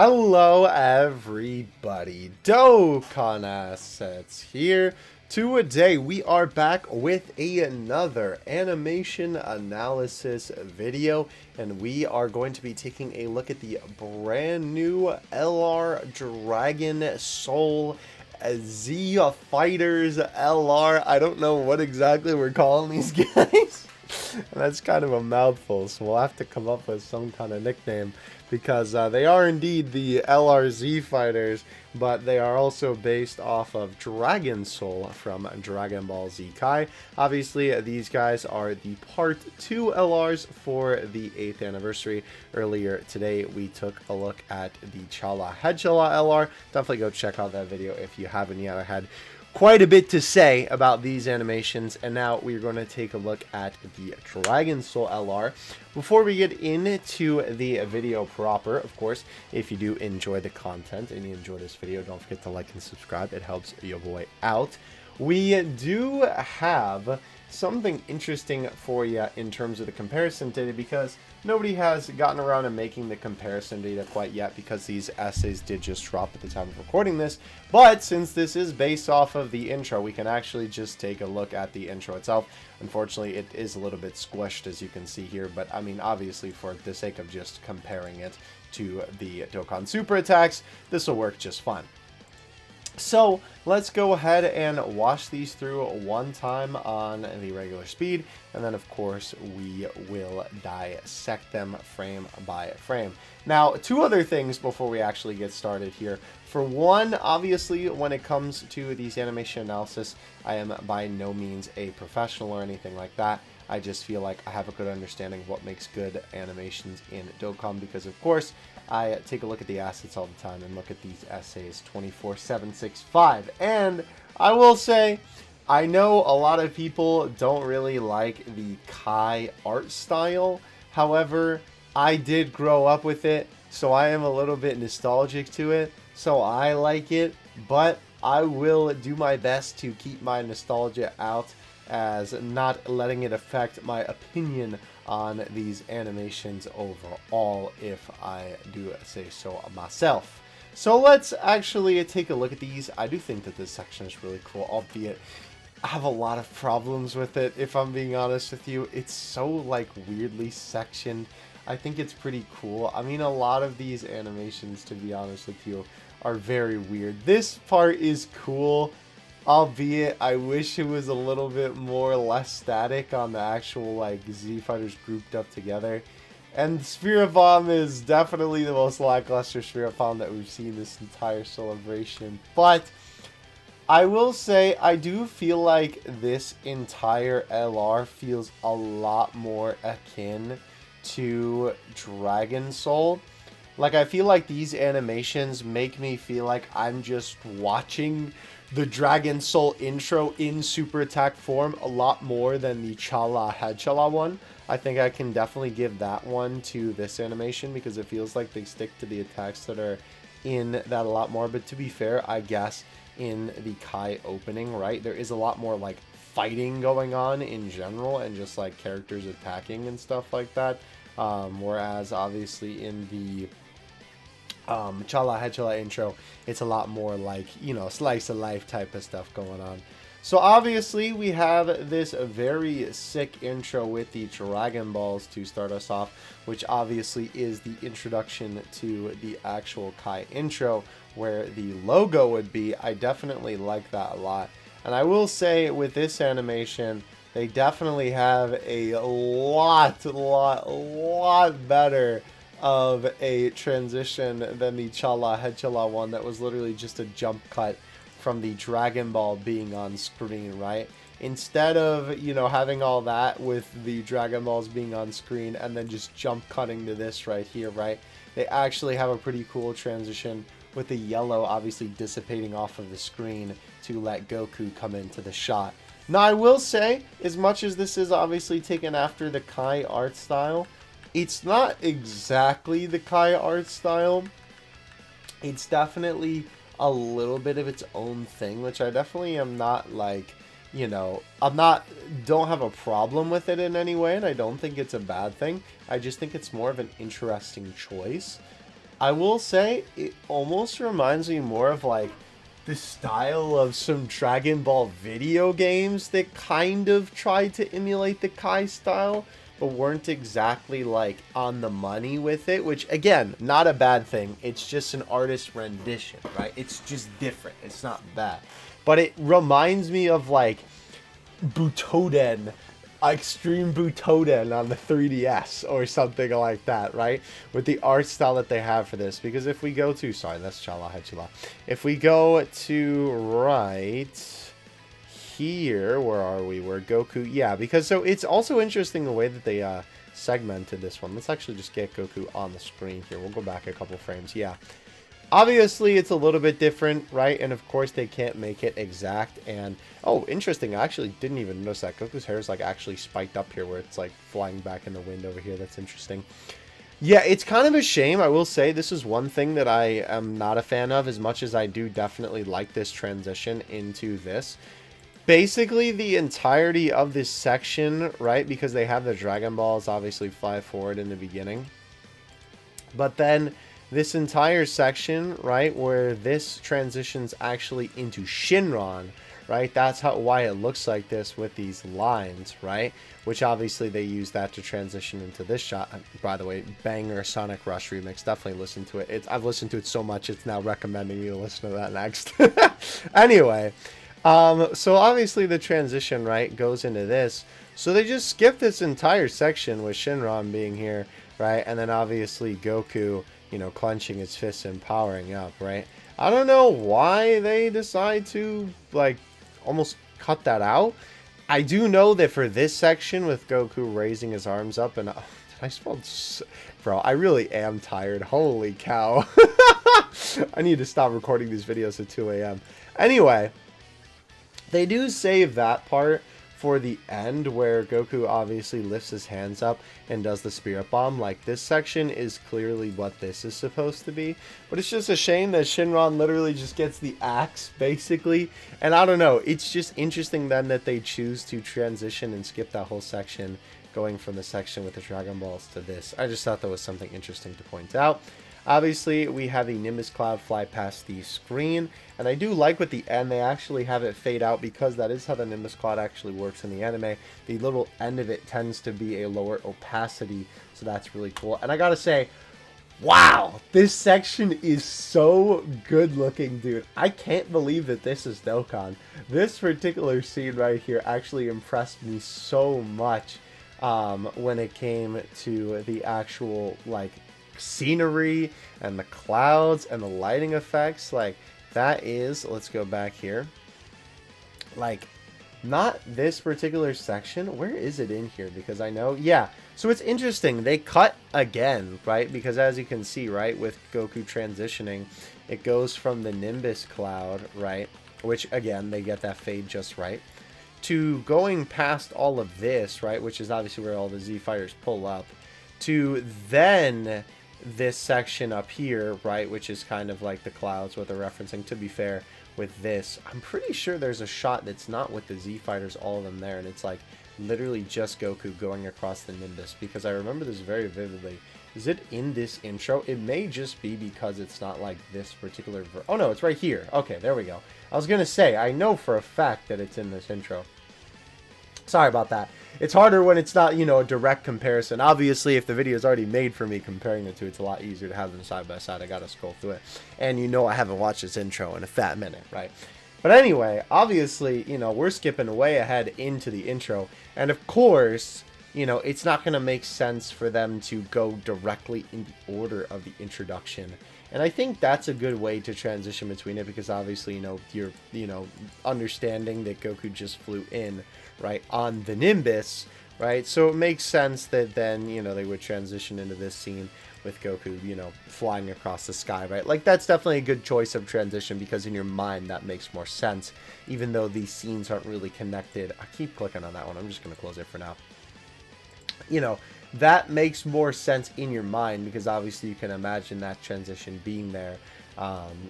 Hello everybody, Dokkan Assets here. Today we are back with another animation analysis video, and we are going to be taking a look at the brand new LR Dragon Soul Z Fighters LR. I don't know what exactly we're calling these guys. That's kind of a mouthful, so we'll have to come up with some kind of nickname, because they are indeed the LRZ fighters, but they are also based off of Dragon Soul from Dragon Ball Z Kai. Obviously, these guys are the Part 2 LRs for the 8th anniversary. Earlier today, we took a look at the Chala Hedgehog LR. Definitely go check out that video if you haven't yet. I had quite a bit to say about these animations, and now we're going to take a look at the Dragon Soul LR. Before we get into the video proper, of course, if you do enjoy the content and you enjoy this video, don't forget to like and subscribe. It helps your boy out. We do have something interesting for you in terms of the comparison data, because nobody has gotten around to making the comparison data quite yet, because these essays did just drop at the time of recording this. But since this is based off of the intro, we can actually just take a look at the intro itself. Unfortunately, it is a little bit squished, as you can see here, but I mean, obviously, for the sake of just comparing it to the Dokkan Super Attacks, this will work just fine. So let's go ahead and wash these through one time on the regular speed, and then of course we will dissect them frame by frame. Now, two other things before we actually get started here. For one, obviously, when it comes to these animation analysis, I am by no means a professional or anything like that. I just feel like I have a good understanding of what makes good animations in Dokkan, because of course I take a look at the assets all the time and look at these essays 24/765. And I will say, I know a lot of people don't really like the Kai art style. However, I did grow up with it, so I am a little bit nostalgic to it, so I like it, but I will do my best to keep my nostalgia out, as not letting it affect my opinion on these animations overall, if I do say so myself. So let's actually take a look at these. I do think that this section is really cool, albeit I have a lot of problems with it, if I'm being honest with you. It's so like weirdly sectioned. I think it's pretty cool. I mean, a lot of these animations, to be honest with you, are very weird. This part is cool, albeit I wish it was a little bit more less static on the actual like Z fighters grouped up together. And Sphere of Bomb is definitely the most lackluster Sphere of Bomb that we've seen this entire celebration. But I will say, I do feel like this entire LR feels a lot more akin to Dragon Soul. Like, I feel like these animations make me feel like I'm just watching the Dragon Soul intro in super attack form a lot more than the Chala Hedgehog one. I think I can definitely give that one to this animation, because it feels like they stick to the attacks that are in that a lot more. But to be fair, I guess in the Kai opening, right, there is a lot more like fighting going on in general, and just like characters attacking and stuff like that. Whereas obviously in the Chala Hedgehog intro, it's a lot more like, you know, slice of life type of stuff going on. So obviously we have this very sick intro with the Dragon Balls to start us off, which obviously is the introduction to the actual Kai intro, where the logo would be. I definitely like that a lot. And I will say, with this animation, they definitely have a lot better of a transition than the Chala Hedgehog one that was literally just a jump cut from the Dragon Ball being on screen, right? Instead of, you know, having all that with the Dragon Balls being on screen and then just jump cutting to this right here, right? They actually have a pretty cool transition with the yellow obviously dissipating off of the screen to let Goku come into the shot. Now, I will say, as much as this is obviously taken after the Kai art style, it's not exactly the Kai art style. It's definitely a little bit of its own thing, which I definitely am not like, you know, don't have a problem with it in any way, and I don't think it's a bad thing. I just think it's more of an interesting choice. I will say it almost reminds me more of like the style of some Dragon Ball video games that kind of tried to emulate the Kai style, but weren't exactly like on the money with it, which again, not a bad thing. It's just an artist rendition, right? It's just different. It's not bad. But it reminds me of like Butoden, Extreme Butoden on the 3DS or something like that, right? With the art style that they have for this. Because if we go to, sorry, that's Chala Hachila. If we go to right here, where are we? Where Goku, yeah, because so it's also interesting the way that they segmented this one. Let's actually just get Goku on the screen here. We'll go back a couple frames, yeah. Obviously, it's a little bit different, right? And of course, they can't make it exact. And, oh, interesting. I actually didn't even notice that. Goku's hair is, like, actually spiked up here where it's, like, flying back in the wind over here. That's interesting. Yeah, it's kind of a shame. I will say this is one thing that I am not a fan of, as much as I do definitely like this transition into this. Basically, the entirety of this section, right? Because they have the Dragon Balls obviously fly forward in the beginning. But then this entire section, right, where this transitions actually into Shinron, right, that's why it looks like this with these lines, right, which obviously they use that to transition into this shot. By the way, banger Sonic Rush remix, definitely listen to it. I've listened to it so much, it's now recommending me to listen to that next. Anyway, so obviously the transition, right, goes into this, so they just skip this entire section with Shinron being here, right, and then obviously Goku, you know, clenching his fists and powering up, right? I don't know why they decide to, like, almost cut that out. I do know that for this section with Goku raising his arms up and... did I spell... Bro, I really am tired. Holy cow. I need to stop recording these videos at 2 a.m. Anyway, they do save that part for the end where Goku obviously lifts his hands up and does the Spirit Bomb. Like, this section is clearly what this is supposed to be, but it's just a shame that Shinron literally just gets the axe basically, and I don't know, it's just interesting then that they choose to transition and skip that whole section, going from the section with the Dragon Balls to this. I just thought that was something interesting to point out. Obviously, we have a Nimbus Cloud fly past the screen, and I do like with the end, they actually have it fade out because that is how the Nimbus Cloud actually works in the anime. The little end of it tends to be a lower opacity, so that's really cool. And I gotta say, wow, this section is so good looking, dude. I can't believe that this is Dokkan. This particular scene right here actually impressed me so much when it came to the actual, like, scenery and the clouds and the lighting effects. Like, that is, let's go back here, like, not this particular section. Where is it in here? Because I know, yeah, so it's interesting, they cut again, right? Because as you can see, right, with Goku transitioning, it goes from the Nimbus Cloud, right, which again, they get that fade just right, to going past all of this, right, which is obviously where all the Z Fighters pull up, to then this section up here, right, which is kind of like the clouds, what they're referencing. To be fair, with this, I'm pretty sure there's a shot that's not with the Z Fighters, all of them there, and it's like literally just Goku going across the Nimbus, because I remember this very vividly. Is it in this intro? It may just be because it's not like this particular oh no, it's right here. Okay, there we go. I was gonna say, I know for a fact that it's in this intro. Sorry about that. It's harder when it's not, you know, a direct comparison. Obviously, if the video is already made for me comparing the two, it's a lot easier to have them side by side. I gotta scroll through it. And you know I haven't watched this intro in a fat minute, right? But anyway, obviously, you know, we're skipping way ahead into the intro. And of course, you know, it's not going to make sense for them to go directly in the order of the introduction. And I think that's a good way to transition between it, because obviously, you know, you're, you know, understanding that Goku just flew in, right, on the Nimbus, right? So it makes sense that then, you know, they would transition into this scene with Goku, you know, flying across the sky, right? Like, that's definitely a good choice of transition, because in your mind that makes more sense, even though these scenes aren't really connected. I keep clicking on that one. I'm just going to close it for now. You know, that makes more sense in your mind, because obviously you can imagine that transition being there,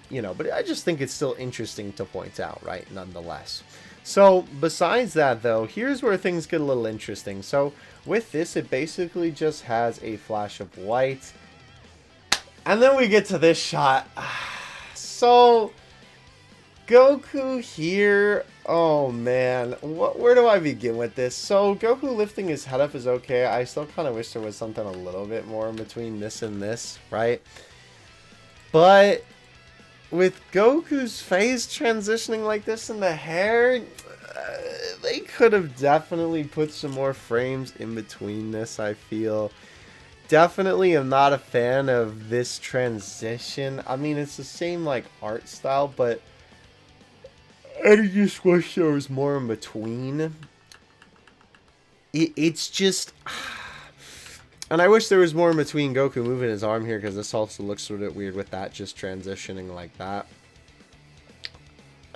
you know, but I just think it's still interesting to point out, right, nonetheless. So besides that, though, here's where things get a little interesting. So with this, it basically just has a flash of white. And then we get to this shot. So, Goku here. Oh man, where do I begin with this? So, Goku lifting his head up is okay. I still kind of wish there was something a little bit more in between this and this, right? But with Goku's face transitioning like this and the hair, they could have definitely put some more frames in between this, I feel. Definitely am not a fan of this transition. I mean, it's the same, like, art style, but I just wish there was more in between. It's just... And I wish there was more in between Goku moving his arm here, because this also looks sort of weird with that just transitioning like that.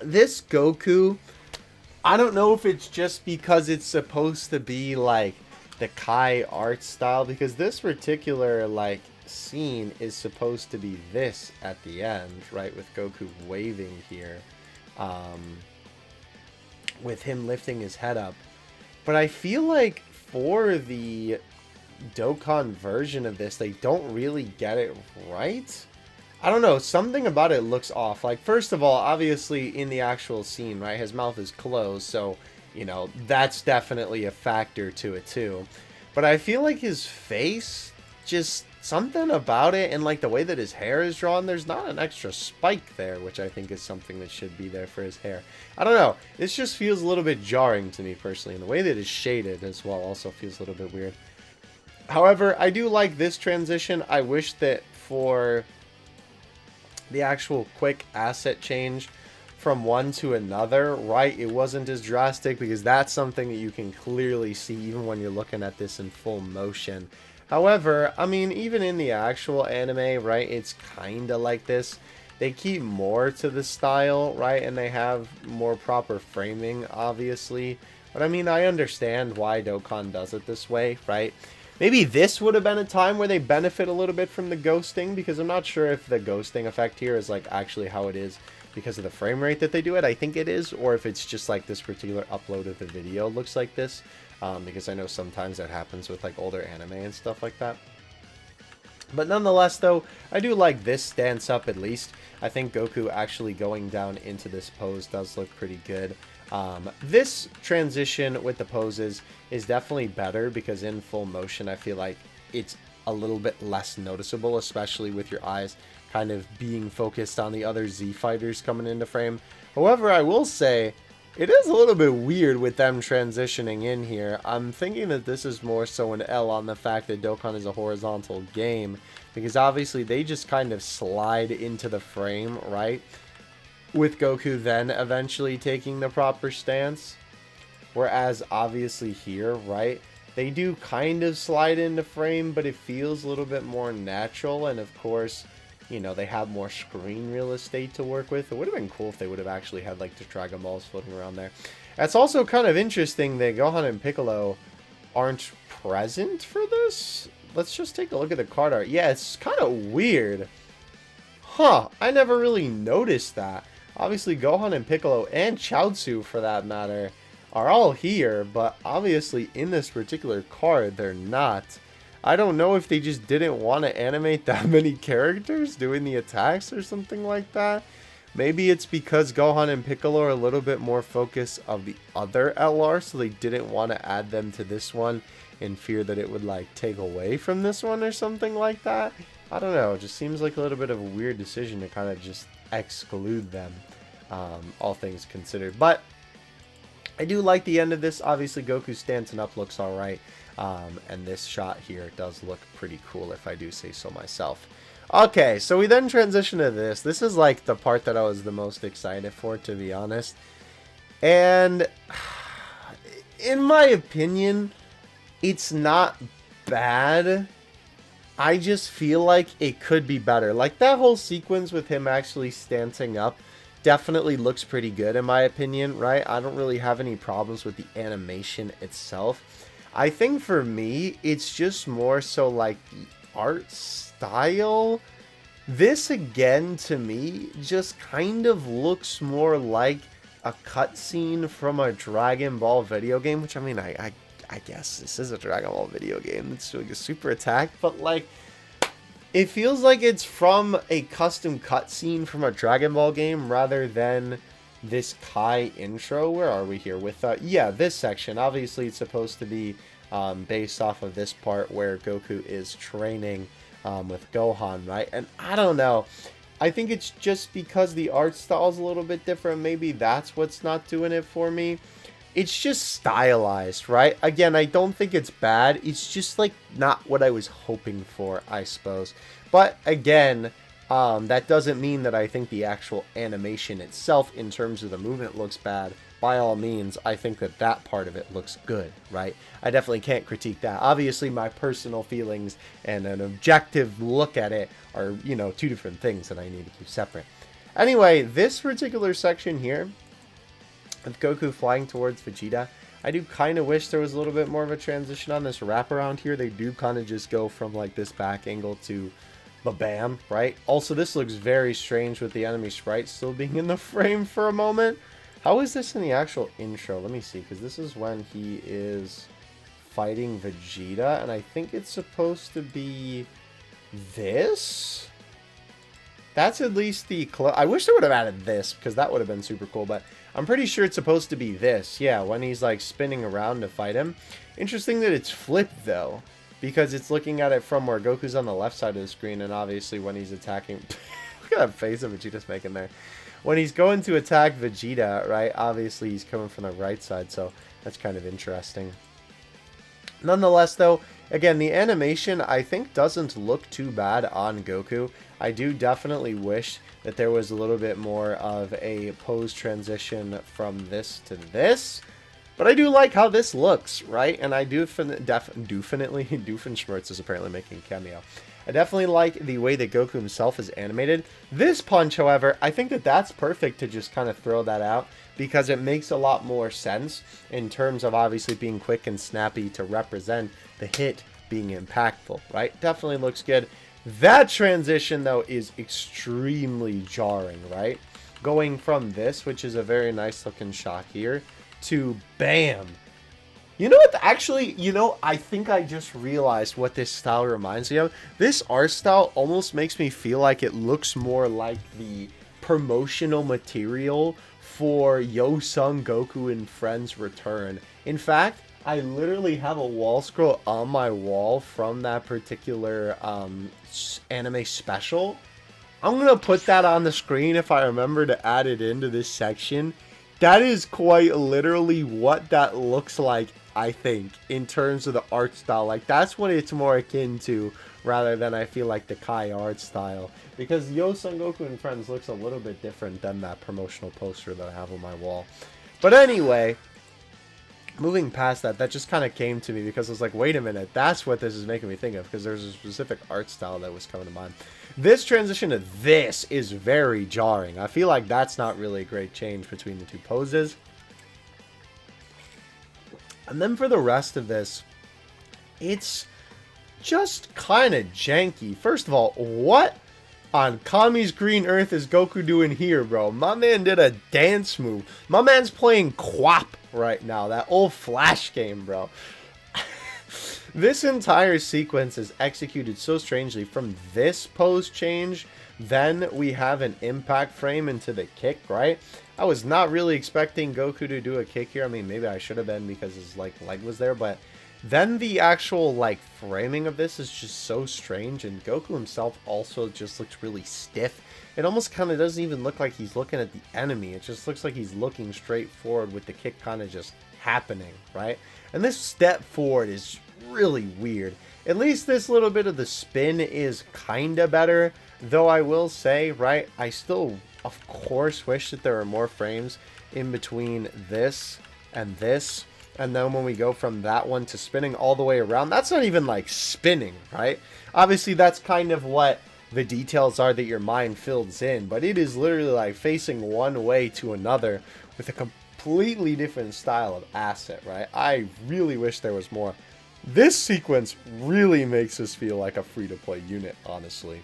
This Goku, I don't know if it's just because it's supposed to be, like, the Kai art style, because this particular, like, scene is supposed to be this at the end, right, with Goku waving here, with him lifting his head up. But I feel like for the Dokkan version of this, they don't really get it right. I don't know, something about it looks off. Like, first of all, obviously in the actual scene, right, his mouth is closed, so, you know, that's definitely a factor to it too. But I feel like his face, just something about it, and like the way that his hair is drawn, there's not an extra spike there, which I think is something that should be there for his hair. I don't know, this just feels a little bit jarring to me personally, and the way that it's shaded as well also feels a little bit weird. However, I do like this transition. I wish that for the actual quick asset change from one to another, right, it wasn't as drastic, because that's something that you can clearly see even when you're looking at this in full motion. However, I mean, even in the actual anime, right, it's kind of like this. They keep more to the style, right, and they have more proper framing, obviously. But I mean, I understand why Dokkan does it this way, right? Maybe this would have been a time where they benefit a little bit from the ghosting, because I'm not sure if the ghosting effect here is like actually how it is because of the frame rate that they do it. I think it is, or if it's just like this particular upload of the video looks like this, because I know sometimes that happens with like older anime and stuff like that. But nonetheless, though, I do like this stance up at least. I think Goku actually going down into this pose does look pretty good. This transition with the poses is definitely better, because in full motion I feel like it's a little bit less noticeable, especially with your eyes kind of being focused on the other Z fighters coming into frame. However, I will say it is a little bit weird with them transitioning in here. I'm thinking that this is more so an L on the fact that Dokkan is a horizontal game, because obviously they just kind of slide into the frame, right? With Goku then eventually taking the proper stance. Whereas obviously here, right, they do kind of slide into frame, but it feels a little bit more natural. And of course, you know, they have more screen real estate to work with. It would have been cool if they would have actually had like the Dragon Balls floating around there. That's also kind of interesting that Gohan and Piccolo aren't present for this. Let's just take a look at the card art. Yeah, it's kind of weird. Huh, I never really noticed that. Obviously, Gohan and Piccolo, and Chaozu for that matter, are all here, but obviously in this particular card, they're not. I don't know if they just didn't want to animate that many characters doing the attacks or something like that. Maybe it's because Gohan and Piccolo are a little bit more focused of the other LR, so they didn't want to add them to this one in fear that it would like take away from this one or something like that. I don't know, it just seems like a little bit of a weird decision to kind of just exclude them, all things considered. But I do like the end of this. Obviously, Goku stancing up looks alright, and this shot here does look pretty cool, if I do say so myself. Okay, so we then transition to this. This is like the part that I was the most excited for, to be honest. And in my opinion, it's not bad. I just feel like it could be better. Like that whole sequence with him actually stancing up definitely looks pretty good in my opinion, right? I don't really have any problems with the animation itself. I think for me, it's just more so like the art style. This again, to me, just kind of looks more like a cutscene from a Dragon Ball video game, which I mean, I guess this is a Dragon Ball video game that's doing a super attack, but like, It feels like it's from a custom cutscene from a Dragon Ball game rather than this Kai intro. Where are we here? With, yeah, this section. Obviously, it's supposed to be based off of this part where Goku is training with Gohan, right? And I don't know. I think it's just because the art style is a little bit different. Maybe that's what's not doing it for me. It's just stylized, right? Again, I don't think it's bad. It's just like not what I was hoping for, I suppose. But again, that doesn't mean that I think the actual animation itself in terms of the movement looks bad. By all means, I think that that part of it looks good, right? I definitely can't critique that. Obviously, my personal feelings and an objective look at it are, you know, two different things that I need to keep separate. Anyway, this particular section here, with Goku flying towards Vegeta, I do kind of wish there was a little bit more of a transition on this wraparound here. They do kind of just go from like this back angle to ba-bam, right? Also, this looks very strange with the enemy sprite still being in the frame for a moment. How is this in the actual intro? Let me see, because this is when he is fighting Vegeta, and I think it's supposed to be this? That's at least the... I wish they would have added this, because that would have been super cool, but I'm pretty sure it's supposed to be this. Yeah, when he's, like, spinning around to fight him. Interesting that it's flipped, though, because it's looking at it from where Goku's on the left side of the screen, and obviously when he's attacking... Look at that face that Vegeta's making there. When he's going to attack Vegeta, right, obviously he's coming from the right side, so that's kind of interesting. Nonetheless, though, again, the animation, I think, doesn't look too bad on Goku. I do definitely wish that there was a little bit more of a pose transition from this to this. But I do like how this looks, right? And I do definitely, Doofenshmirtz is apparently making a cameo. I definitely like the way that Goku himself is animated. This punch, however, I think that that's perfect to just kind of throw that out, because it makes a lot more sense in terms of obviously being quick and snappy to represent the hit being impactful, right? Definitely looks good. That transition, though, is extremely jarring, right? Going from this, which is a very nice looking shot here, to bam. You know what? Actually, you know, I think I just realized what this style reminds me of. This art style almost makes me feel like it looks more like the promotional material for Yo Son Goku and Friends Return. In fact, I literally have a wall scroll on my wall from that particular anime special. I'm going to put that on the screen if I remember to add it into this section. That is quite literally what that looks like, I think, in terms of the art style. Like, that's what it's more akin to, rather than I feel like the Kai art style. Because Yo Son Goku and Friends looks a little bit different than that promotional poster that I have on my wall. But anyway, moving past that, that just kind of came to me because I was like, wait a minute, that's what this is making me think of, because there's a specific art style that was coming to mind. This transition to this is very jarring. I feel like that's not really a great change between the two poses. And then for the rest of this, it's just kind of janky. First of all, what on Kami's Green Earth is Goku doing here, bro? My man did a dance move. My man's playing Quap right now. That old Flash game, bro. This entire sequence is executed so strangely. From this pose change, then we have an impact frame into the kick, right? I was not really expecting Goku to do a kick here. I mean, maybe I should have been because his leg was there, but then the actual framing of this is just so strange, and Goku himself also just looks really stiff. It almost kind of doesn't even look like he's looking at the enemy. It just looks like he's looking straight forward with the kick kind of just happening, right? And this step forward is really weird. At least this little bit of the spin is kind of better, though I will say, right, I still, of course, wish that there were more frames in between this, and then when we go from that one to spinning all the way around, that's not even spinning, right? Obviously, that's kind of what the details are that your mind fills in, but it is literally facing one way to another with a completely different style of asset, right? I really wish there was more. This sequence really makes us feel like a free-to-play unit, honestly.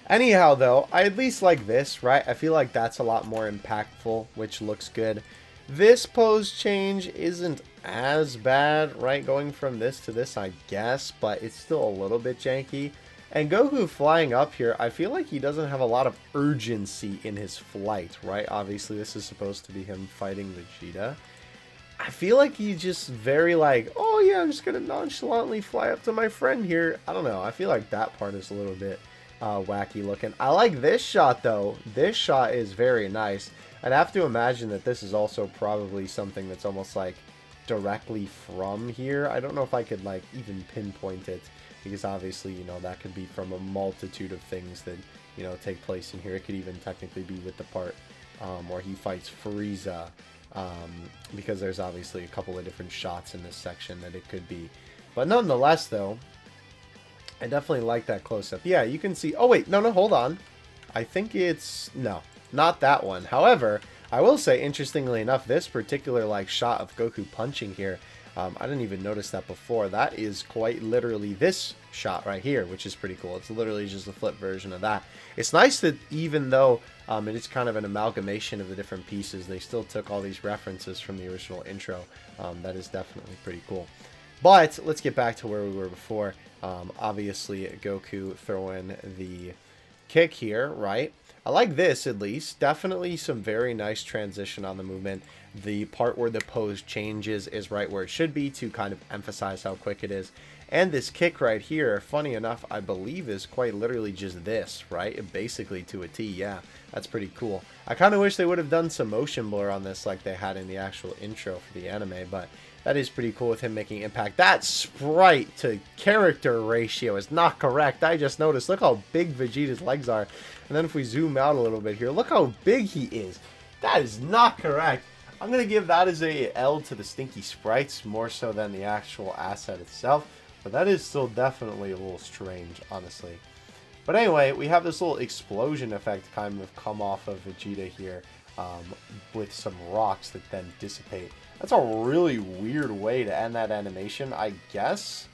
Anyhow, though, I at least like this, right? I feel like that's a lot more impactful, which looks good. This pose change isn't as bad, right? Going from this to this, I guess, but it's still a little bit janky. And Goku flying up here, I feel like he doesn't have a lot of urgency in his flight, right? Obviously, this is supposed to be him fighting Vegeta. I feel like he's just very like, oh yeah, I'm just going to nonchalantly fly up to my friend here. I don't know. I feel like that part is a little bit wacky looking. I like this shot, though. This shot is very nice. I'd have to imagine that this is also probably something that's almost like directly from here. I don't know if I could like even pinpoint it, because obviously, you know, that could be from a multitude of things that, you know, take place in here. It could even technically be with the part where he fights Frieza, because there's obviously a couple of different shots in this section that it could be. But nonetheless, though, I definitely like that close-up. Yeah, you can see... Oh, wait. No, hold on. I think it's... No, not that one. However, I will say, interestingly enough, this particular, like, shot of Goku punching here, I didn't even notice that before. That is quite literally this shot right here, which is pretty cool. It's literally just a flip version of that. It's nice that even though it is kind of an amalgamation of the different pieces, they still took all these references from the original intro. That is definitely pretty cool. But let's get back to where we were before. Obviously, Goku throwing the kick here, right? I like this, at least. Definitely some very nice transition on the movement. The part where the pose changes is right where it should be to kind of emphasize how quick it is. And this kick right here, funny enough, I believe is quite literally just this, right? Basically to a T, yeah. That's pretty cool. I kind of wish they would have done some motion blur on this like they had in the actual intro for the anime, but that is pretty cool with him making impact. That sprite to character ratio is not correct. I just noticed. Look how big Vegeta's legs are. And then if we zoom out a little bit here, look how big he is. That is not correct. I'm going to give that as a L to the stinky sprites more so than the actual asset itself. But that is still definitely a little strange, honestly. But anyway, we have this little explosion effect kind of come off of Vegeta here with some rocks that then dissipate. That's a really weird way to end that animation. I guess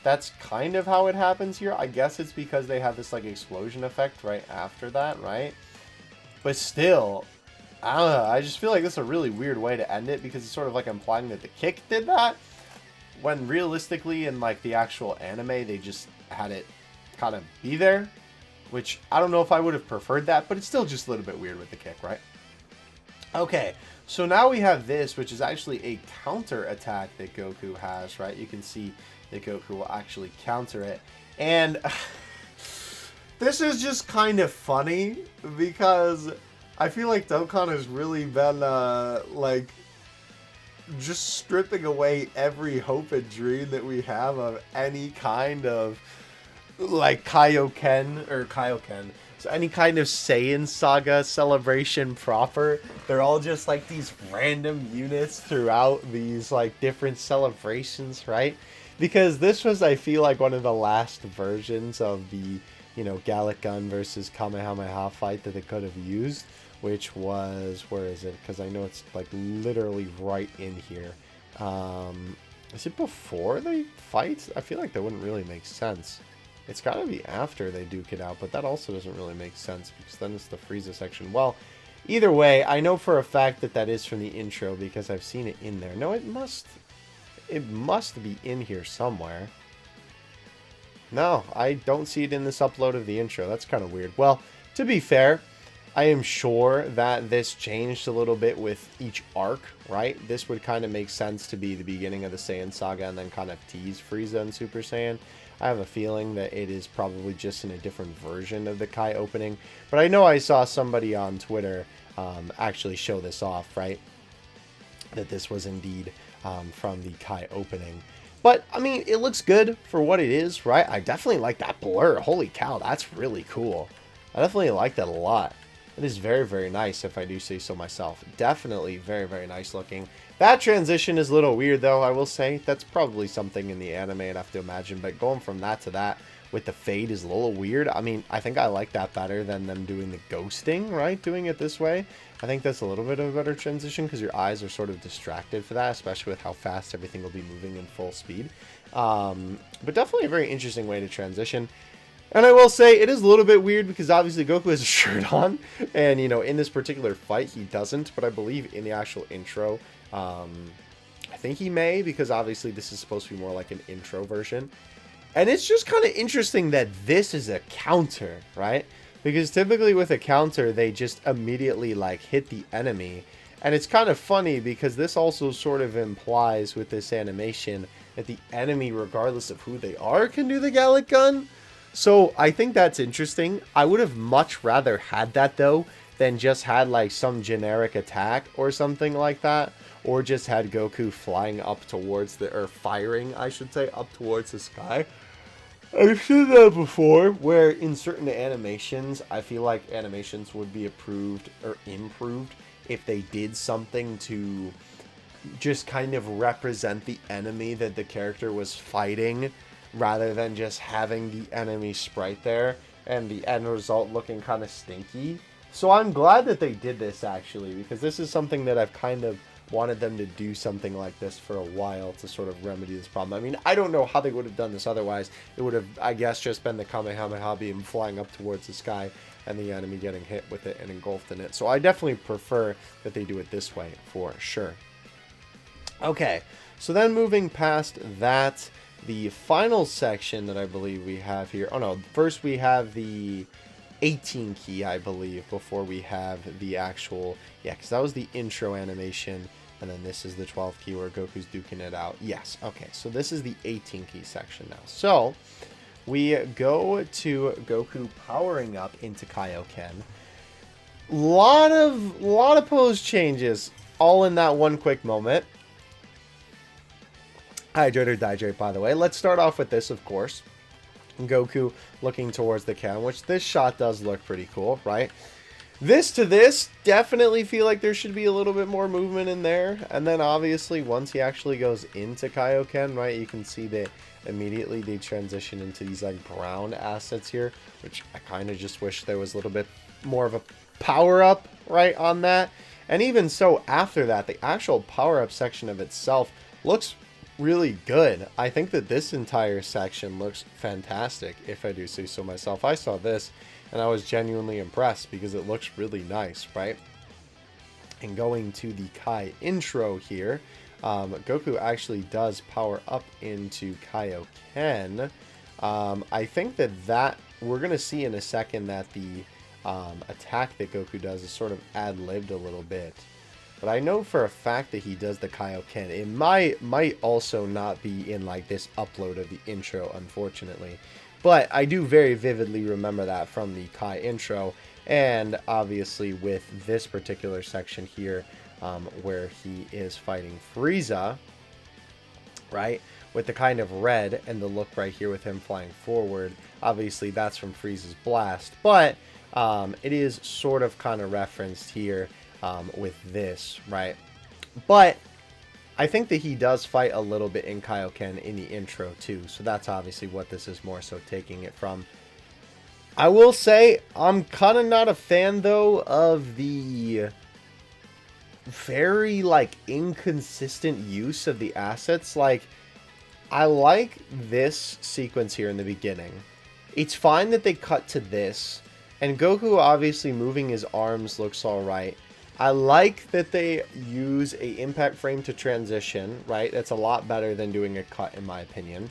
that's kind of how it happens here. I guess it's because they have this like explosion effect right after that, right? But still, I don't know. I just feel like this is a really weird way to end it because it's sort of like implying that the kick did that, when realistically in like the actual anime they just had it kind of be there, which I don't know if I would have preferred that, but it's still just a little bit weird with the kick, right? Okay, so now we have this, which is actually a counter attack that Goku has, right? You can see that Goku will actually counter it. And this is just kind of funny because I feel like Dokkan has really been, like, just stripping away every hope and dream that we have of any kind of, like, Kaioken. So any kind of Saiyan Saga celebration proper. They're all just, like, these random units throughout these, like, different celebrations, right? Because this was, I feel like, one of the last versions of the, you know, Gallic Gun versus Kamehameha fight that they could have used, which was, where is it? Because I know it's, like, literally right in here. Is it before they fight? I feel like that wouldn't really make sense. It's got to be after they duke it out, but that also doesn't really make sense because then it's the Frieza section. Well, either way, I know for a fact that that is from the intro because I've seen it in there. No, it must be in here somewhere. No, I don't see it in this upload of the intro. That's kind of weird. Well, to be fair, I am sure that this changed a little bit with each arc, right? This would kind of make sense to be the beginning of the Saiyan Saga and then kind of tease Frieza and Super Saiyan. I have a feeling that it is probably just in a different version of the Kai opening. But I know I saw somebody on Twitter actually show this off, right? That this was indeed from the Kai opening. But, I mean, it looks good for what it is, right? I definitely like that blur. Holy cow, that's really cool. I definitely like that a lot. It is very, very nice, if I do say so myself. Definitely very, very nice looking. That transition is a little weird, though, I will say. That's probably something in the anime I'd have to imagine. But going from that to that with the fade is a little weird. I mean, I think I like that better than them doing the ghosting, right? Doing it this way. I think that's a little bit of a better transition because your eyes are sort of distracted for that, especially with how fast everything will be moving in full speed. But definitely a very interesting way to transition. And I will say, it is a little bit weird because obviously Goku has a shirt on. And, you know, in this particular fight, he doesn't. But I believe in the actual intro, I think he may, because obviously this is supposed to be more like an intro version. And it's just kind of interesting that this is a counter, right? Because typically with a counter, they just immediately, like, hit the enemy. And it's kind of funny because this also sort of implies with this animation that the enemy, regardless of who they are, can do the Gallic Gun. So I think that's interesting. I would have much rather had that, though, than just had like some generic attack or something like that. Or just had Goku flying up towards the, or firing, I should say, up towards the sky. I've seen that before, where in certain animations, I feel like animations would be approved or improved if they did something to just kind of represent the enemy that the character was fighting, rather than just having the enemy sprite there and the end result looking kind of stinky. So I'm glad that they did this, actually, because this is something that I've kind of wanted them to do something like this for a while to sort of remedy this problem. I mean, I don't know how they would have done this otherwise. It would have, I guess, just been the Kamehameha beam flying up towards the sky and the enemy getting hit with it and engulfed in it. So I definitely prefer that they do it this way for sure. Okay, so then moving past that, the final section that I believe we have here. Oh no, first we have the 18 key, I believe, before we have the actual, yeah, because that was the intro animation, and then this is the 12 key where Goku's duking it out. Yes, okay, so this is the 18 key section now. So we go to Goku powering up into Kaioken. Lot of pose changes, all in that one quick moment. Hydrate or dihydrate, by the way. Let's start off with this, of course. Goku looking towards the can, which this shot does look pretty cool, right? This to this, definitely feel like there should be a little bit more movement in there. And then obviously once he actually goes into Kaioken, right, you can see that immediately they transition into these like brown assets here, which I kind of just wish there was a little bit more of a power up, right, on that. And even so, after that, the actual power up section of itself looks really good. I think that this entire section looks fantastic, if I do say so myself. I saw this and I was genuinely impressed because it looks really nice, right? And going to the Kai intro here, Goku actually does power up into Kaioken. I think that we're going to see in a second that the attack that Goku does is sort of ad-libbed a little bit. But I know for a fact that he does the Kaioken. It might also not be in like this upload of the intro, unfortunately. But I do very vividly remember that from the Kai intro. And obviously with this particular section here, where he is fighting Frieza, right? With the kind of red and the look right here with him flying forward. Obviously that's from Frieza's blast. But it is sort of kind of referenced here. With this, right? But I think that he does fight a little bit in Kaioken in the intro too, so that's obviously what this is more so taking it from. I will say I'm kind of not a fan though of the very like inconsistent use of the assets. Like, I like this sequence here in the beginning. It's fine that they cut to this, and Goku obviously moving his arms looks alright. I like that they use a impact frame to transition, right? That's a lot better than doing a cut, in my opinion.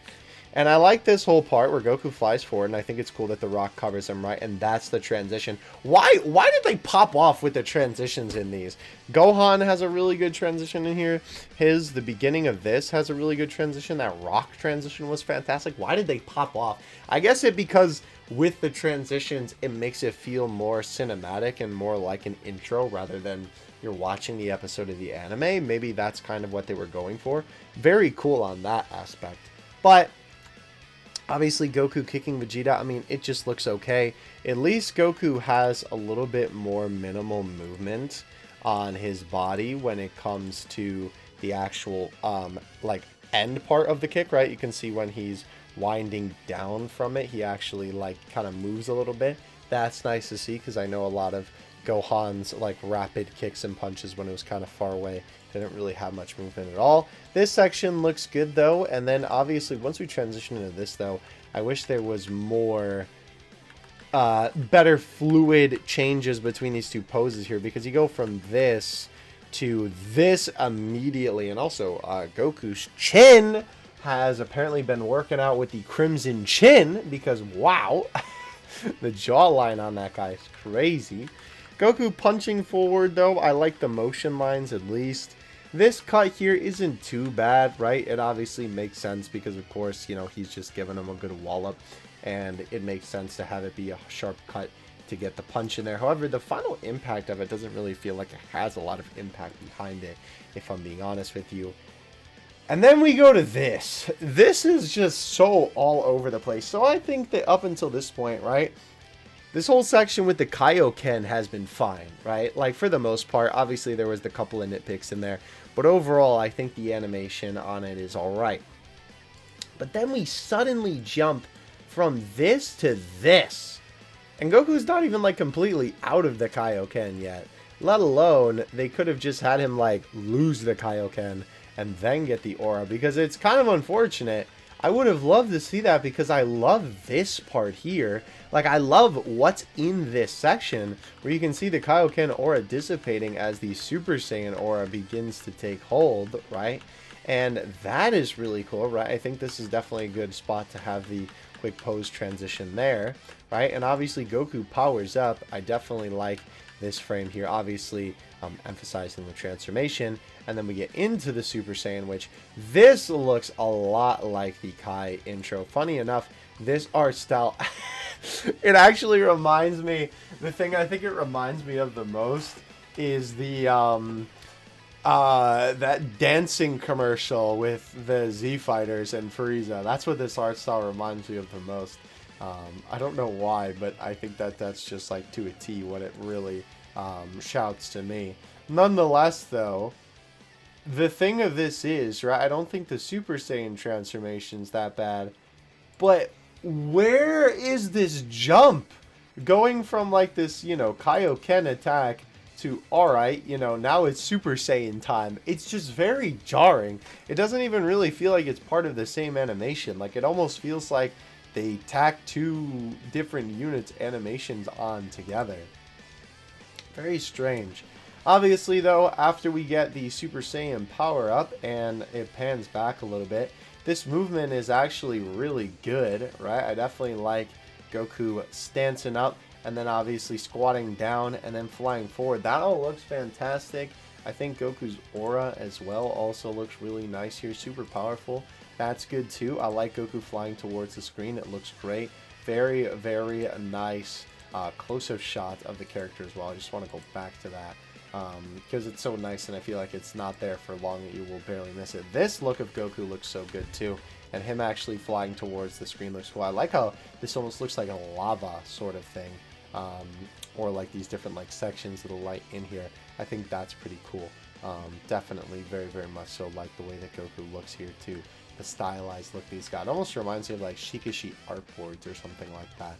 And I like this whole part where Goku flies forward, and I think it's cool that the rock covers him, right? And that's the transition. Why did they pop off with the transitions in these? Gohan has a really good transition in here. The beginning of this has a really good transition. That rock transition was fantastic. Why did they pop off? I guess because with the transitions, it makes it feel more cinematic and more like an intro rather than you're watching the episode of the anime. Maybe that's kind of what they were going for. Very cool on that aspect. But obviously Goku kicking Vegeta, I mean, it just looks okay. At least Goku has a little bit more minimal movement on his body when it comes to the actual like end part of the kick, right? You can see when he's winding down from it, he actually like kind of moves a little bit. That's nice to see because I know a lot of Gohan's like rapid kicks and punches when it was kind of far away didn't really have much movement at all. This section looks good though, and then obviously once we transition into this though, I wish there was more better fluid changes between these two poses here, because you go from this to this immediately. And also, Goku's chin has apparently been working out with the Crimson Chin, because wow, the jawline on that guy is crazy. Goku punching forward, though, I like the motion lines at least. This cut here isn't too bad, right? It obviously makes sense because, of course, you know, he's just giving him a good wallop, and it makes sense to have it be a sharp cut to get the punch in there. However, the final impact of it doesn't really feel like it has a lot of impact behind it, if I'm being honest with you. And then we go to this. This is just so all over the place. So I think that up until this point, right, this whole section with the Kaioken has been fine, right? Like, for the most part, obviously there was the couple of nitpicks in there, but overall, I think the animation on it is alright. But then we suddenly jump from this to this. And Goku's not even, like, completely out of the Kaioken yet. Let alone, they could have just had him, like, lose the Kaioken and then get the aura, because it's kind of unfortunate. I would have loved to see that, because I love this part here. Like, I love what's in this section, where you can see the Kaioken aura dissipating as the Super Saiyan aura begins to take hold, right? And that is really cool, right? I think this is definitely a good spot to have the quick pose transition there, right? And obviously Goku powers up. I definitely like this frame here, obviously emphasizing the transformation. And then we get into the Super Saiyan, which this looks a lot like the Kai intro. Funny enough, this art style, it actually reminds me, the thing I think it reminds me of the most is the that dancing commercial with the Z Fighters and Frieza. That's what this art style reminds me of the most. I don't know why, but I think that that's just like to a T what it really shouts to me. Nonetheless, though, the thing of this is, right, I don't think the Super Saiyan transformation's that bad, but where is this jump? Going from, like, this, you know, Kaioken attack to, alright, you know, now it's Super Saiyan time. It's just very jarring. It doesn't even really feel like it's part of the same animation. Like, it almost feels like they tack two different units animations on together. Very strange. Obviously, though, after we get the Super Saiyan power up and it pans back a little bit, this movement is actually really good, right? I definitely like Goku stancing up and then obviously squatting down and then flying forward. That all looks fantastic. I think Goku's aura as well also looks really nice here. Super powerful. That's good too. I like Goku flying towards the screen. It looks great. Very, very nice close-up shot of the character as well. I just want to go back to that because it's so nice, and I feel like it's not there for long that you will barely miss it. This look of Goku looks so good too, and him actually flying towards the screen looks cool. I like how this almost looks like a lava sort of thing, or like these different like sections of the light in here. I think that's pretty cool. Definitely very, very much so like the way that Goku looks here too. The stylized look he's got. It almost reminds me of like Shikashi artboards or something like that.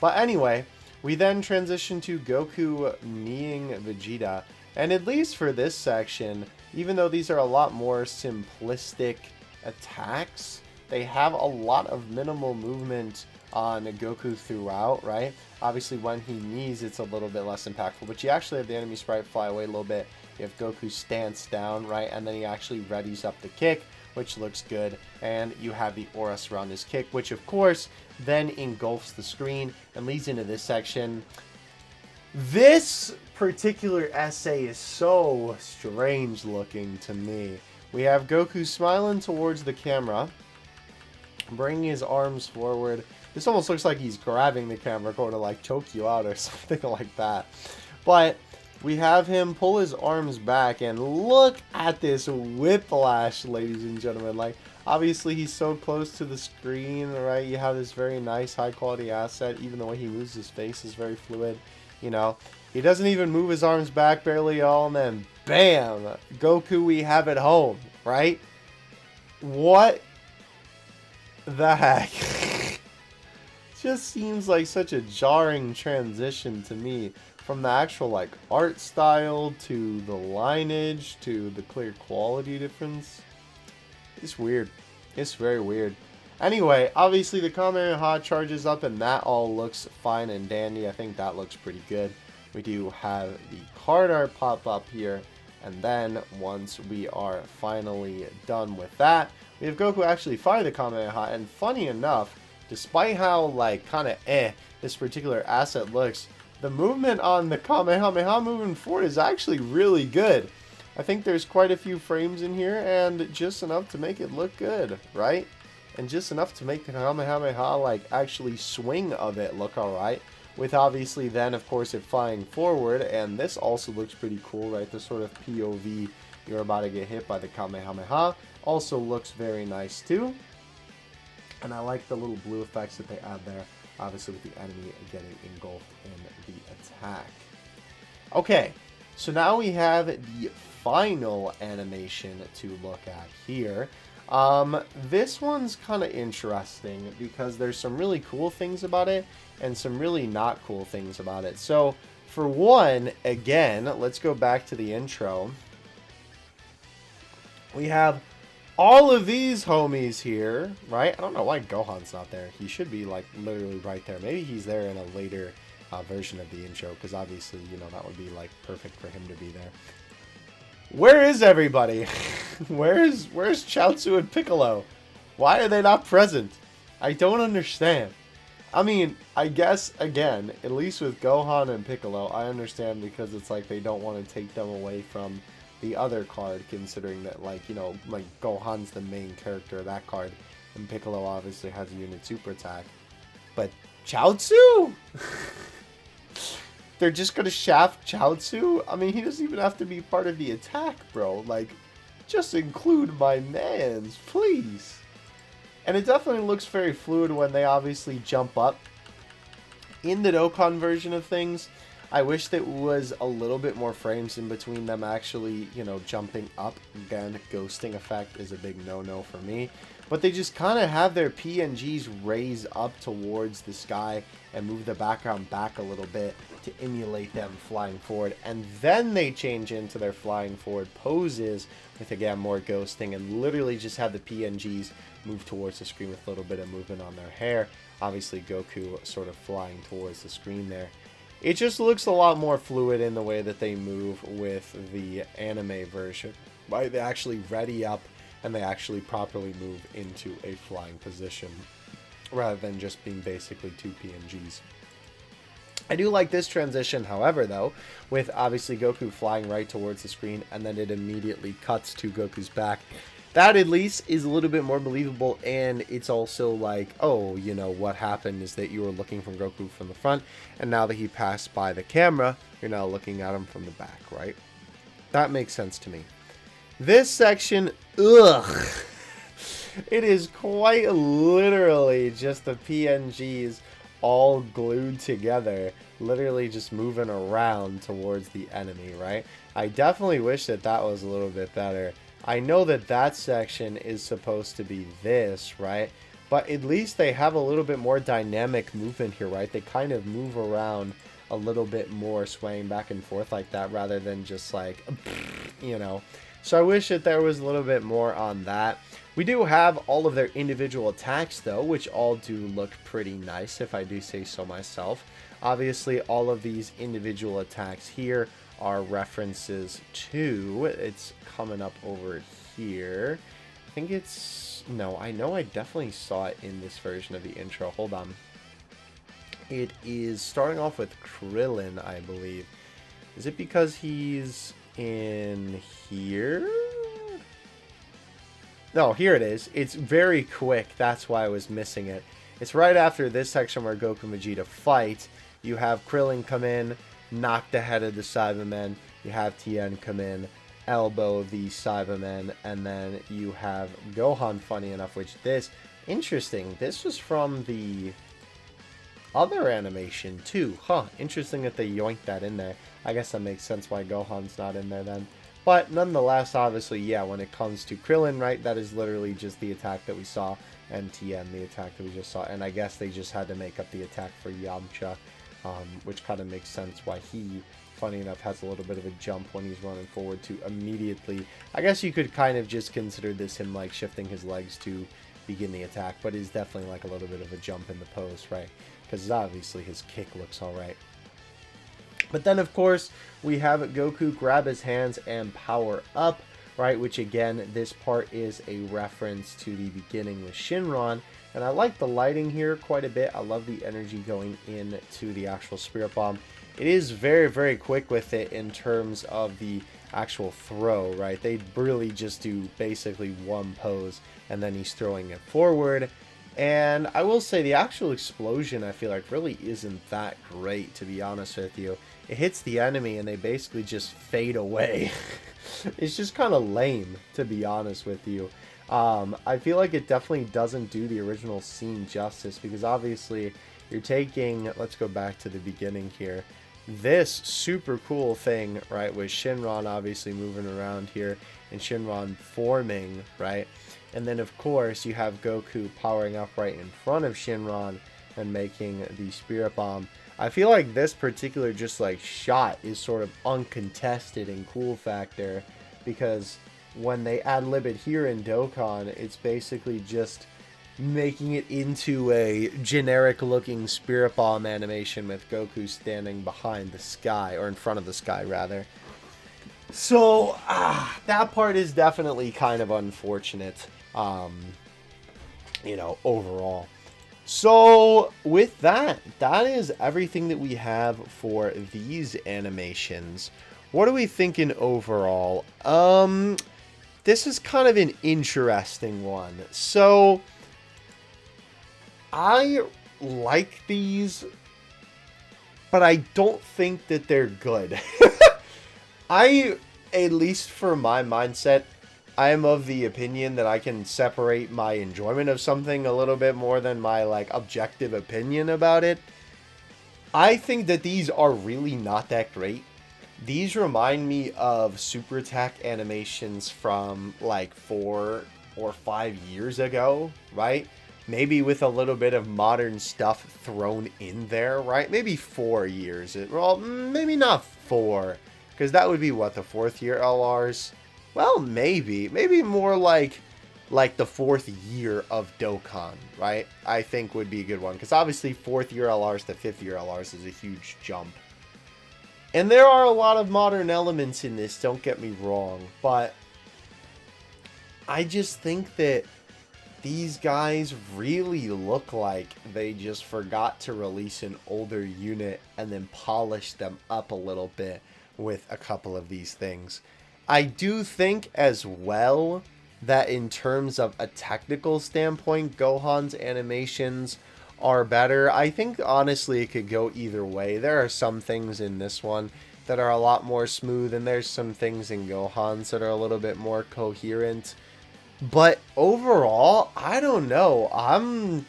But anyway, we then transition to Goku kneeing Vegeta. And at least for this section, even though these are a lot more simplistic attacks, they have a lot of minimal movement on Goku throughout, right? Obviously, when he knees, it's a little bit less impactful. But you actually have the enemy sprite fly away a little bit. You have Goku stance down, right? And then he actually readies up the kick, which looks good. And you have the aura surround his kick, which, of course, then engulfs the screen and leads into this section. This particular essay is so strange looking to me. We have Goku smiling towards the camera, bringing his arms forward. This almost looks like he's grabbing the camera, going to like choke you out or something like that. But we have him pull his arms back, and look at this whiplash, ladies and gentlemen. Like, obviously he's so close to the screen, right? You have this very nice high quality asset. Even the way he moves his face is very fluid. You know, he doesn't even move his arms back barely at all, and then bam, Goku, we have it home, right? What the heck? Just seems like such a jarring transition to me, from the actual like art style to the lineage to the clear quality difference. It's weird. It's very weird. Anyway, obviously the Kamehameha charges up and that all looks fine and dandy. I think that looks pretty good. We do have the card art pop up here. And then once we are finally done with that, we have Goku actually fire the Kamehameha. And funny enough, despite how like kind of this particular asset looks, the movement on the Kamehameha moving forward is actually really good. I think there's quite a few frames in here and just enough to make it look good, right? And just enough to make the Kamehameha like actually swing of it look alright. With obviously then of course it flying forward, and this also looks pretty cool, right? The sort of POV you're about to get hit by the Kamehameha also looks very nice too. And I like the little blue effects that they add there, obviously with the enemy getting engulfed in the attack. Okay, so now we have the final animation to look at here. This one's kind of interesting because there's some really cool things about it and some really not cool things about it. So for one, again, let's go back to the intro. We have all of these homies here, right? I don't know why Gohan's not there. He should be like literally right there. Maybe he's there in a later version of the intro, because obviously, you know, that would be like perfect for him to be there. Where is everybody? Where's Chaozu and Piccolo? Why are they not present? I don't understand. I mean, I guess, again, at least with Gohan and Piccolo, I understand, because it's like they don't want to take them away from the other card, considering that, like, you know, like Gohan's the main character of that card, and Piccolo obviously has a unit super attack. But Chaozu? They're just gonna shaft Chaozu? I mean, he doesn't even have to be part of the attack, bro. Like, just include my mans, please. And it definitely looks very fluid when they obviously jump up. In the Dokkan version of things, I wish that was a little bit more frames in between them actually, you know, jumping up. Again, ghosting effect is a big no-no for me. But they just kind of have their PNGs raise up towards the sky and move the background back a little bit to emulate them flying forward. And then they change into their flying forward poses with, again, more ghosting, and literally just have the PNGs move towards the screen with a little bit of movement on their hair. Obviously, Goku sort of flying towards the screen there. It just looks a lot more fluid in the way that they move with the anime version. Right? They actually ready up and they actually properly move into a flying position rather than just being basically two PNGs. I do like this transition, however, though, with obviously Goku flying right towards the screen and then it immediately cuts to Goku's back. That at least is a little bit more believable, and it's also like, oh, you know, what happened is that you were looking from Goku from the front, and now that he passed by the camera, you're now looking at him from the back, right? That makes sense to me. This section, ugh. It is quite literally just the PNGs all glued together, literally just moving around towards the enemy, right? I definitely wish that that was a little bit better. I know that that section is supposed to be this, right? But at least they have a little bit more dynamic movement here, right? They kind of move around a little bit more, swaying back and forth like that, rather than just like, you know. So I wish that there was a little bit more on that. We do have all of their individual attacks, though, which all do look pretty nice, if I do say so myself. Obviously, all of these individual attacks here are references to, it's coming up over here. I think it's, no, I know I definitely saw it in this version of the intro. Hold on. It is starting off with Krillin, I believe. Is it because he's in here? No, here it is. It's very quick. That's why I was missing it. It's right after this section where Goku and Vegeta fight. You have Krillin come in, knock the head of the Cybermen. You have Tien come in, elbow the Cybermen, and then you have Gohan, funny enough, which this, interesting, this was from the other animation too. Huh, interesting that they yoinked that in there. I guess that makes sense why Gohan's not in there then. But nonetheless, obviously, yeah, when it comes to Krillin, right, that is literally just the attack that we saw, and Tien, the attack that we just saw. And I guess they just had to make up the attack for Yamcha, which kind of makes sense why he, funny enough, has a little bit of a jump when he's running forward to immediately. I guess you could kind of just consider this him like shifting his legs to begin the attack, but is definitely like a little bit of a jump in the pose, right? Because obviously his kick looks alright. But then, of course, we have Goku grab his hands and power up, right? Which, again, this part is a reference to the beginning with Shinron. And I like the lighting here quite a bit. I love the energy going into the actual Spirit Bomb. It is very, very quick with it in terms of the actual throw, right? They really just do basically one pose, and then he's throwing it forward. And I will say the actual explosion, I feel like, really isn't that great, to be honest with you. It hits the enemy, and they basically just fade away. It's just kind of lame, to be honest with you. I feel like it definitely doesn't do the original scene justice, because obviously you're taking, let's go back to the beginning here, this super cool thing, right, with Shinron obviously moving around here, and Shinron forming, right, and then of course you have Goku powering up right in front of Shinron and making the Spirit Bomb. I feel like this particular just like shot is sort of uncontested in cool factor, because when they ad-lib it here in Dokkan, it's basically just making it into a generic looking Spirit Bomb animation with Goku standing behind the sky, or in front of the sky rather. So that part is definitely kind of unfortunate, you know, overall. So with that, that is everything that we have for these animations. What are we thinking overall? This is kind of an interesting one. So I like these, but I don't think that they're good. At least for my mindset, I am of the opinion that I can separate my enjoyment of something a little bit more than my like objective opinion about it. I think that these are really not that great. These remind me of Super Attack animations from like 4 or 5 years ago, right? Maybe with a little bit of modern stuff thrown in there, right? Maybe 4 years. Well, maybe not 4, because that would be what, the 4th year LRs? Well, maybe more like the 4th year of Dokkan, right? I think would be a good one, because obviously 4th year LRs to 5th year LRs is a huge jump. And there are a lot of modern elements in this, don't get me wrong, but I just think that these guys really look like they just forgot to release an older unit and then polish them up a little bit with a couple of these things. I do think as well that in terms of a technical standpoint, Gohan's animations are better. I think honestly it could go either way. There are some things in this one that are a lot more smooth, and there's some things in Gohan's that are a little bit more coherent. But overall, I don't know. I'm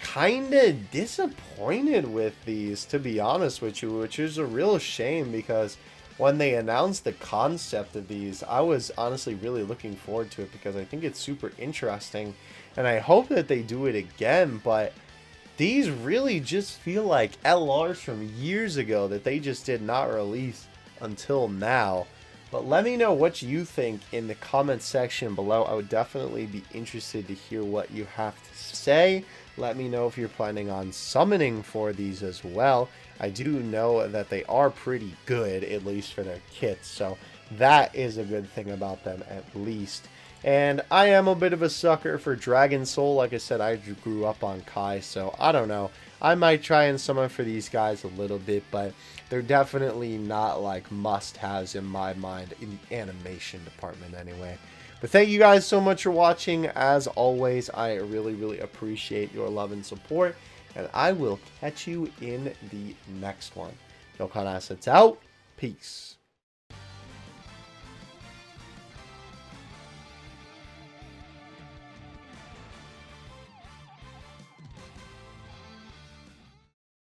kind of disappointed with these, to be honest with you, which is a real shame, because when they announced the concept of these, I was honestly really looking forward to it, because I think it's super interesting, and I hope that they do it again. But these really just feel like LRs from years ago that they just did not release until now. But let me know what you think in the comment section below. I would definitely be interested to hear what you have to say. Let me know if you're planning on summoning for these as well. I do know that they are pretty good, at least for their kits, so that is a good thing about them at least. And I am a bit of a sucker for Dragon Soul. Like I said, I grew up on Kai, so I don't know. I might try and summon for these guys a little bit, but they're definitely not like must-haves in my mind, in the animation department anyway. But thank you guys so much for watching. As always, I really, really appreciate your love and support, and I will catch you in the next one. Dokkan Assets out. Peace.